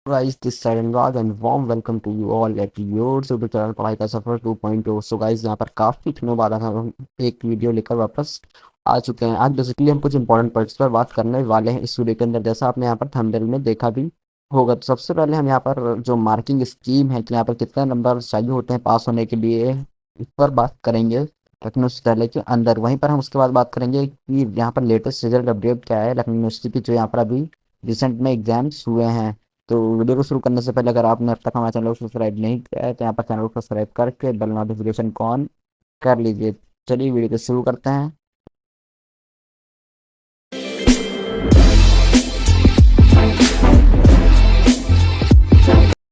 Guys this side Anurag and warm welcome to you all at your YouTube channel पढ़ाई का सफर 2.0। So guys यहाँ पर काफ़ी दिनों बाद हम एक वीडियो लेकर वापस आ चुके हैं। आज बेसिकली हम कुछ इंपॉर्टेंट पॉइंट्स पर बात करने वाले हैं इस वीडियो के अंदर, जैसा आपने यहाँ पर थंबनेल में देखा भी होगा। तो सबसे पहले हम यहाँ पर जो मार्किंग स्कीम है कि यहाँ पर कितने नंबर चाहिए होते हैं पास होने के लिए, इस पर बात करेंगे लखनऊ विश्वविद्यालय के अंदर। वहीं पर हम उसके बाद बात करेंगे कि यहाँ पर लेटेस्ट रिजल्ट अपडेट क्या है लखनऊ यूनिवर्सिटी की, जो यहाँ पर अभी रिसेंट में एग्जाम्स हुए हैं। तो वीडियो को शुरू करने से पहले अगर आपने अब तक हमारे चैनल को सब्सक्राइब नहीं किया है तो यहाँ पर चैनल को सब्सक्राइब करके बेल नोटिफिकेशन को ऑन कर लीजिए। चलिए वीडियो को शुरू करते हैं।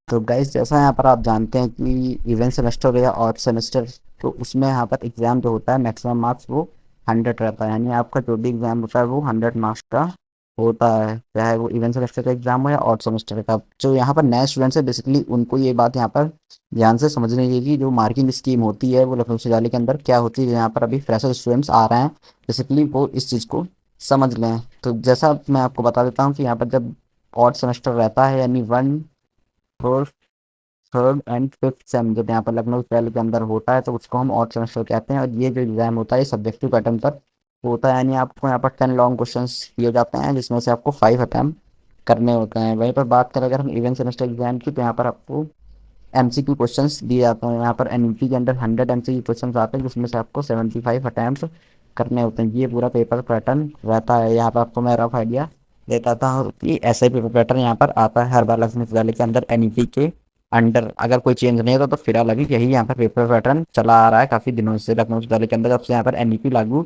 तो गाइस जैसा यहाँ पर आप जानते हैं कि इवेंट सेमेस्टर या ऑड सेमेस्टर, तो उसमें यहाँ पर एग्ज़ाम जो होता है मैक्सिमम मार्क्स वो 100 रहता है। यानी आपका जो भी एग्ज़ाम होता है वो 100 मार्क्स का होता है, चाहे वो इवेंट सेमेस्टर का एग्ज़ाम हो या ऑड सेमेस्टर का। जो यहाँ पर नए स्टूडेंट्स है बेसिकली उनको ये बात यहाँ पर ध्यान से समझनी है कि जो मार्किंग स्कीम होती है वो लखनऊ विश्वविद्यालय के अंदर क्या होती है। यहाँ पर अभी फ्रेशर स्टूडेंट्स आ रहे हैं, बेसिकली वो इस चीज़ को समझ लें। तो जैसा मैं आपको बता देता हूँ कि यहाँ पर जब ऑड सेमेस्टर रहता है यानी one four third and fifth sem जब यहाँ पर लखनऊ विश्वविद्यालय के अंदर होता है तो उसको हम ऑड सेमेस्टर कहते हैं। और ये जो एग्जाम होता है ये सब्जेक्टिव पैटर्न पर होता है, यानी आपको यहाँ पर 10 लॉन्ग क्वेश्चंस दिए जाते हैं जिसमें से आपको 5 अटैम्प्ट करने होते हैं। वहीं पर बात करें अगर हम इवेंट सेमेस्टर एग्जाम की, तो यहाँ पर आपको एमसीक्यू क्वेश्चंस दिए जाते हैं। यहाँ पर एनईपी के अंदर 100 एमसीक्यू क्वेश्चंस आते हैं जिसमें से आपको 75 अटैम्प्ट करने होते हैं। ये पूरा पेपर पैटर्न रहता है। यहाँ पर आपको मैं रफ आइडिया देता था कि ऐसा ही पेपर पैटर्न यहाँ पर आता है हर बार लखनऊ विश्वविद्यालय के अंदर एनईपी के अंडर। अगर कोई चेंज नहीं होता तो फिलहाल अभी यही यहाँ पर पेपर पैटर्न चला आ रहा है काफ़ी दिनों से लखनऊ विश्वविद्यालय के अंदर, जब से यहाँ पर एनईपी लागू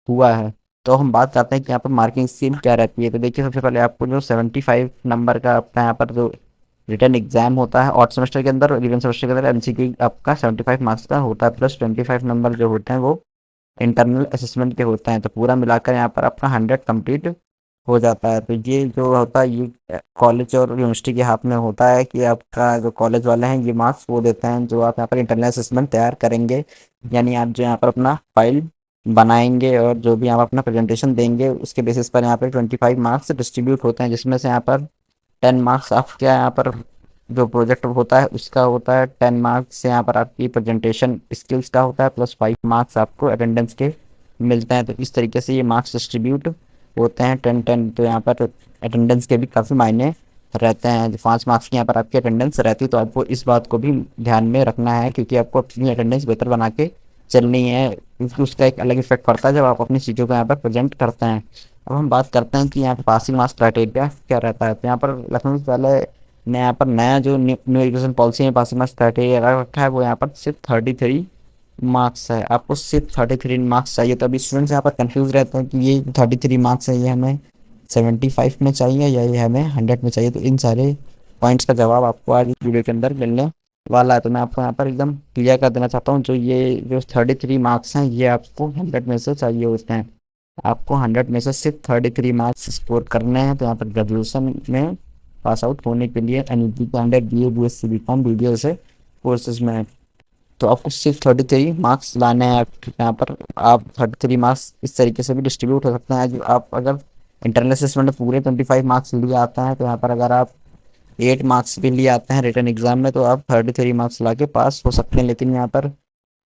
हुआ है। तो हम बात करते हैं कि यहाँ पर मार्किंग स्कीम क्या रहती है। तो देखिए सबसे पहले आपको जो 75 नंबर का अपना यहाँ पर जो रिटर्न एग्जाम होता है ऑड सेमेस्टर के अंदर और इवन सेमेस्टर के अंदर एमसीक्यू आपका 75 मार्क्स का होता है, प्लस 25 नंबर जो होते हैं वो इंटरनल असेसमेंट के होते हैं। तो पूरा मिलाकर यहाँ पर आपका 100 कंप्लीट हो जाता है। तो ये जो होता है ये कॉलेज और यूनिवर्सिटी के हाथ में होता है कि आपका जो कॉलेज वाले हैं ये मार्क्स वो देते हैं जो आप यहाँ पर इंटरनल असेसमेंट तैयार करेंगे। यानी आप जो यहाँ पर अपना फाइल बनाएंगे और जो भी आप अपना प्रेजेंटेशन देंगे उसके बेसिस पर यहाँ पर 25 मार्क्स डिस्ट्रीब्यूट होते हैं, जिसमें से यहाँ पर 10 मार्क्स आपके यहाँ पर जो प्रोजेक्ट होता है उसका होता है, 10 मार्क्स यहाँ पर आपकी प्रेजेंटेशन स्किल्स का होता है, प्लस 5 मार्क्स आपको अटेंडेंस के मिलते हैं। तो इस तरीके से ये मार्क्स डिस्ट्रीब्यूट होते हैं 10-10। तो यहाँ पर अटेंडेंस के भी काफ़ी मायने रहते हैं। जो 5 मार्क्स की यहाँ पर आपकी अटेंडेंस रहती है तो आपको इस बात को भी ध्यान में रखना है क्योंकि आपको अपनी अटेंडेंस बेहतर बना के चलनी है, क्योंकि उसका एक अलग इफेक्ट पड़ता है जब आप अपनी चीज़ों को यहाँ पर प्रेजेंट करते हैं। अब हम बात करते हैं कि यहाँ पर पासिंग मार्क्स क्राइटेरिया क्या रहता है। तो यहाँ पर लखनऊ विश्वविद्यालय ने यहाँ पर नया जो न्यू एजुकेशन पॉलिसी में पासिंग मार्क्स क्राइटेरिया रखा है वो यहाँ पर सिर्फ 33 मार्क्स है। आपको सिर्फ 33 मार्क्स चाहिए। तो अभी स्टूडेंट्स यहाँ पर कंफ्यूज रहते हैं कि ये 33 मार्क्स है ये हमें 75 में चाहिए या ये हमें 100 में चाहिए। तो इन सारे पॉइंट्स का जवाब आपको आज इस वीडियो के अंदर मिलने वाला है। तो मैं आपको यहाँ पर एकदम क्लियर कर देना चाहता हूँ, जो ये जो 33 मार्क्स हैं ये आपको 100 में से चाहिए होते हैं। आपको 100 में से सिर्फ 33 मार्क्स स्कोर करने हैं। तो यहाँ पर ग्रेजुएशन में पास आउट होने के लिए एनईपी के under BA BSc BCom BBA से कोर्सेज में तो आपको सिर्फ 33 मार्क्स लाने हैं। यहाँ पर आप 33 मार्क्स इस तरीके से भी डिस्ट्रीब्यूट हो सकते हैं। जो आप अगर इंटरनल असेसमेंट में पूरे 25 मार्क्स लिए आते हैं तो यहाँ पर अगर आप 8 मार्क्स भी लिए आते हैं रिटर्न एग्जाम में तो आप 33 मार्क्स ला के पास हो सकते हैं। लेकिन यहाँ पर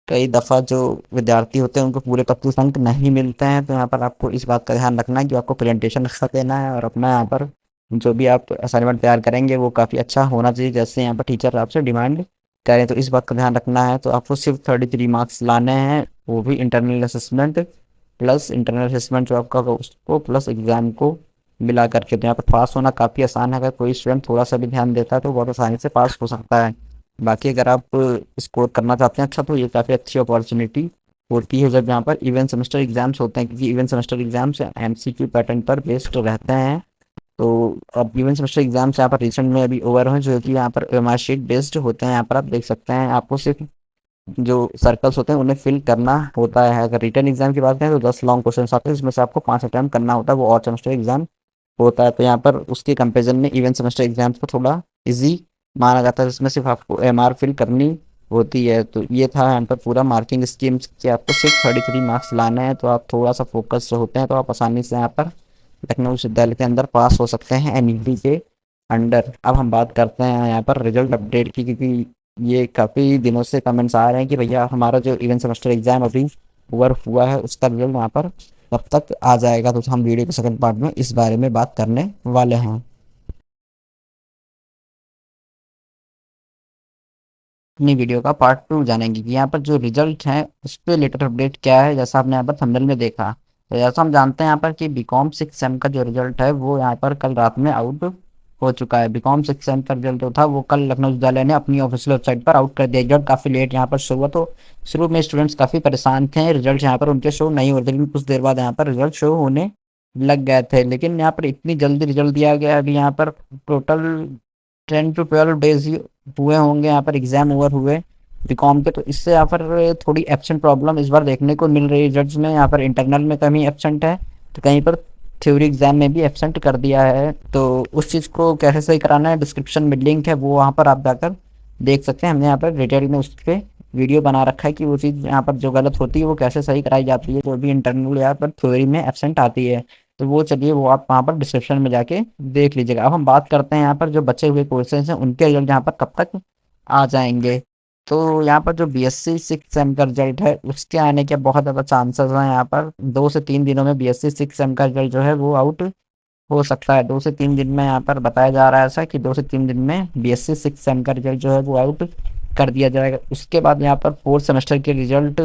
कई दफ़ा जो विद्यार्थी होते हैं उनको पूरे 25 अंक नहीं मिलते हैं। तो यहाँ पर आपको इस बात का ध्यान रखना है कि आपको प्रेजेंटेशन अच्छा देना है और अपना यहाँ पर जो भी आप असाइनमेंट तैयार करेंगे वो काफ़ी अच्छा होना चाहिए जैसे यहाँ पर टीचर आपसे डिमांड करें। तो इस बात का ध्यान रखना है। तो आपको सिर्फ 33 मार्क्स लाने हैं, वो भी internal assessment plus internal assessment जो आपका होगा उसको प्लस एग्ज़ाम को मिला करके। तो यहाँ पर पास होना काफ़ी आसान है। अगर कोई स्टूडेंट थोड़ा सा भी ध्यान देता है तो बहुत आसानी से पास हो सकता है। बाकी अगर आप स्कोर करना चाहते हैं अच्छा तो ये काफ़ी अच्छी अपॉर्चुनिटी होती है जब यहाँ पर इवेंट सेमेस्टर एग्जाम्स होते हैं, क्योंकि event semester exams MCQ pattern पर बेस्ड रहते हैं। तो अब इवेंट सेमेस्टर एग्जाम्स यहाँ पर रिसेंट में अभी ओवर हैं जो कि यहाँ पर मार्कशीट बेस्ड होते हैं। यहाँ पर आप देख सकते हैं आपको सिर्फ जो सर्कल्स होते हैं उन्हें फिल करना होता है। अगर रिटर्न एग्जाम की बात करें तो 10 लॉन्ग क्वेश्चन आते हैं जिसमें से आपको 5 अटैम्प्ट करना होता है, वो और सेमेस्टर एग्जाम होता है। तो यहाँ पर उसके कंपेरिजन में इवेंट सेमेस्टर एग्जाम्स को थोड़ा इजी माना जाता है जिसमें सिर्फ आपको एमआर फिल करनी होती है। तो ये था यहाँ पर पूरा मार्किंग स्कीम्स कि आपको सिर्फ 33 मार्क्स लाने हैं। तो आप थोड़ा सा फोकस होते हैं तो आप आसानी से यहाँ पर लखनऊ विश्वविद्यालय के अंदर पास हो सकते हैं एनईपी के अंडर। अब हम बात करते हैं यहाँ पर रिजल्ट अपडेट की, क्योंकि ये काफ़ी दिनों से कमेंट्स आ रहे हैं कि भैया हमारा जो इवेंट सेमेस्टर एग्जाम अभी ओवर हुआ है उसका रिजल्ट यहाँ पर कब तक आ जाएगा। तो हम वीडियो के सेकंड पार्ट में इस बारे में बात करने वाले हैं। अपनी वीडियो का पार्ट 2 जानेंगे कि यहाँ पर जो रिजल्ट है उस पर लेटेस्ट अपडेट क्या है, जैसा आपने यहाँ पर थंबनेल में देखा। तो जैसा हम जानते हैं यहाँ पर कि बीकॉम 6 सेम का जो रिजल्ट है वो यहाँ पर कल रात में आउट हो चुका है। बीकॉम 6 सेम का रिजल्ट जो था वो कल लखनऊ विश्वविद्यालय ने अपनी ऑफिशियल वेबसाइट पर आउट कर दिया। रिजल्ट काफ़ी लेट यहाँ पर शो हुआ, तो शुरू में स्टूडेंट्स काफ़ी परेशान थे, रिजल्ट यहाँ पर उनके शो नहीं हो रहे थे, लेकिन कुछ देर बाद यहाँ पर रिजल्ट शो होने लग गए थे। लेकिन यहाँ पर इतनी जल्दी रिजल्ट दिया गया है, अभी यहाँ पर टोटल 10 to 12 डेज ही हुए होंगे यहाँ पर एग्जाम ओवर हुए बीकॉम के। तो इससे यहाँ पर थोड़ी एब्सेंट प्रॉब्लम इस बार देखने को मिल रही है जज में। यहाँ पर इंटरनल में कहीं एब्सेंट है, तो कहीं पर थ्योरी एग्जाम में भी एब्सेंट कर दिया है। तो उस चीज़ को कैसे सही कराना है, डिस्क्रिप्शन में लिंक है, वो वहाँ पर आप जाकर देख सकते हैं। हमने यहाँ पर डिटेल में उस पर वीडियो बना रखा है कि वो चीज़ यहाँ पर जो गलत होती है वो कैसे सही कराई जाती है, जो भी इंटरनल यहाँ पर थ्योरी में एब्सेंट आती है। तो वो चलिए वो आप वहाँ पर डिस्क्रिप्शन में जाके देख लीजिएगा। अब हम बात करते हैं यहाँ पर जो बचे हुए कोर्सेज हैं उनके रिजल्ट यहाँ पर कब तक आ जाएंगे। तो यहाँ पर जो बीएससी 6 सेम का रिजल्ट है उसके आने के बहुत ज़्यादा चांसेस हैं। यहाँ पर 2 से 3 दिनों में बीएससी 6 सेम का रिजल्ट जो है वो आउट हो सकता है। 2 से 3 दिन में यहाँ पर बताया जा रहा है ऐसा कि 2 से 3 दिन में बीएससी 6 सेम का रिजल्ट जो है वो आउट कर दिया जाएगा। उसके बाद यहाँ पर फोर्थ सेमेस्टर के रिजल्ट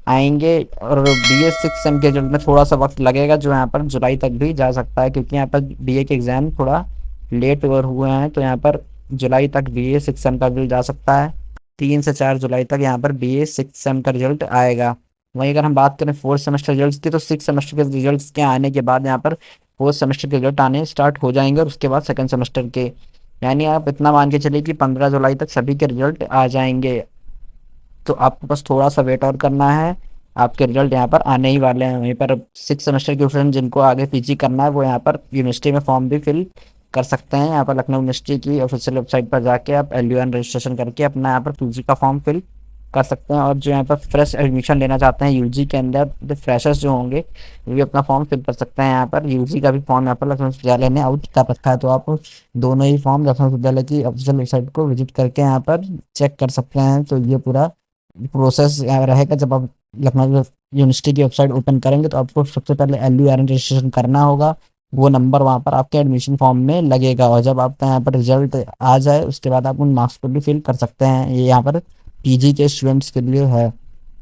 आएंगे, और बीए 6 सेम के रिजल्ट में थोड़ा सा वक्त लगेगा, जो यहाँ पर जुलाई तक भी जा सकता है, क्योंकि यहाँ पर बीए के एग्जाम थोड़ा लेट ओवर हुए हैं। तो यहाँ पर जुलाई तक बीए 6 सेम का रिजल्ट जा सकता है। 3 से 4 जुलाई तक यहाँ पर बीए 6 सेम का रिजल्ट आएगा। वहीं अगर हम बात करें फोर्थ सेमेस्टर रिजल्ट्स की, तो 6 सेमेस्टर के रिजल्ट्स के आने के बाद यहाँ पर फोर्थ सेमेस्टर के रिजल्ट आने स्टार्ट हो जाएंगे, और उसके बाद सेकंड सेमेस्टर के। यानी आप इतना मान के चलिए कि 15 जुलाई तक सभी के रिजल्ट आ जाएंगे। तो आपको बस थोड़ा सा वेट और करना है, आपके रिजल्ट यहाँ पर आने ही वाले हैं। वहीं पर 6 सेमेस्टर के स्टूडेंट जिनको आगे पीजी करना है वो यहाँ पर यूनिवर्सिटी में फॉर्म भी फिल कर सकते हैं। यहाँ पर लखनऊ यूनिवर्सिटी की ऑफिशियल वेबसाइट पर जाके आप LUN रजिस्ट्रेशन करके अपना यहाँ पर पीजी का फॉर्म फिल कर सकते हैं। और जो यहाँ पर फ्रेश एडमिशन लेना चाहते हैं यूजी के अंदर, जो फ्रेशर्स जो होंगे वो भी अपना फॉर्म फिल कर सकते हैं। यहाँ पर यूजी का भी फॉर्म यहाँ पर लखनऊ विश्वविद्यालय ने आउट कर रखा है, तो आप दोनों ही फॉर्म लखनऊ विश्वविद्यालय की ऑफिशियल वेबसाइट को विजिट करके यहाँ पर चेक कर सकते हैं। तो ये पूरा प्रोसेस रहेगा। जब आप लखनऊ यूनिवर्सिटी की वेबसाइट ओपन करेंगे तो आपको सबसे पहले LURN रजिस्ट्रेशन करना होगा। वो नंबर वहाँ पर आपके एडमिशन फॉर्म में लगेगा, और जब आपका यहाँ पर रिजल्ट आ जाए उसके बाद आप उन मार्क्स को भी फिल कर सकते हैं। ये यहाँ पर पीजी के स्टूडेंट्स के लिए है।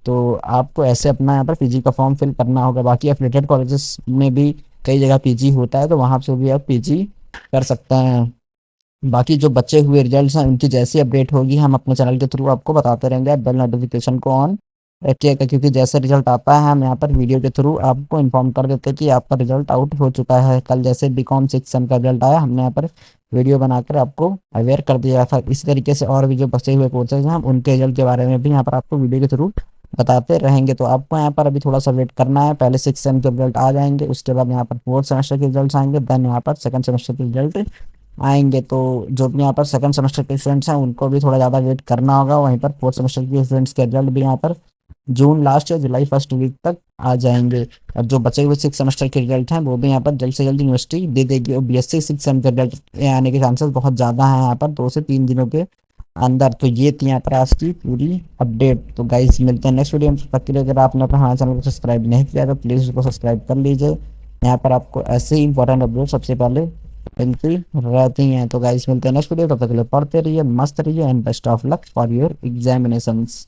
तो आपको ऐसे अपना यहाँ पर पीजी का फॉर्म फिल करना होगा। बाकी एफिलेटेड कॉलेजेस में भी कई जगह पीजी होता है, तो वहाँ से भी आप पीजी कर सकते हैं। बाकी जो बचे हुए रिजल्ट्स हैं उनकी जैसी अपडेट होगी हम अपने चैनल के थ्रू आपको बताते रहेंगे। आप बेल नोटिफिकेशन को ऑन रखिएगा, क्योंकि जैसे रिजल्ट आता है हम यहाँ पर वीडियो के थ्रू आपको इन्फॉर्म कर देते हैं कि आपका रिजल्ट आउट हो चुका है। कल जैसे बीकॉम 6 सेम का रिजल्ट आया, हमने यहाँ पर वीडियो बनाकर आपको अवेयर कर दिया था। इसी तरीके से और भी जो बचे हुए कोर्सेज हैं हम उनके रिजल्ट के बारे में भी यहाँ पर आपको वीडियो के थ्रू बताते रहेंगे। तो आपको यहाँ पर अभी थोड़ा सा वेट करना है। पहले 6 सेम के रिजल्ट आ जाएंगे, उसके बाद यहाँ पर फोर्थ सेमेस्टर के रिजल्ट आएंगे, देन यहाँ पर सेकंड सेमेस्टर के रिजल्ट आएंगे। तो जो भी यहाँ पर सेकंड सेमेस्टर के स्टूडेंट्स हैं उनको भी थोड़ा ज़्यादा वेट करना होगा। वहीं पर फोर्थ सेमेस्टर के स्टूडेंट्स के रिजल्ट भी यहाँ पर जून लास्ट या जुलाई फर्स्ट वीक तक आ जाएंगे। और जो बचे हुए 6 सेमेस्टर के रिजल्ट हैं वो भी यहाँ पर जल्द से जल्द यूनिवर्सिटी दे देगी। और बीएससी 6 सेम के रिजल्ट आने के चांसेस बहुत ज़्यादा हैं यहाँ पर 2 से 3 दिनों के अंदर। तो ये थी यहाँ पर आज की पूरी अपडेट। तो गाइस मिलते हैं नेक्स्ट वीडियो में। तब तक के लिए अगर आपने अपना हमारे चैनल को सब्सक्राइब नहीं किया तो प्लीज़ उसको सब्सक्राइब कर लीजिए। यहाँ पर आपको ऐसे ही इंपॉर्टेंट अपडेट सबसे पहले मिलती रहती हैं। तो गाइस मिलते हैं नेक्स्ट वीडियो, तब तक के लिए पढ़ते रहिए, मस्त रहिए, and best of luck for your examinations.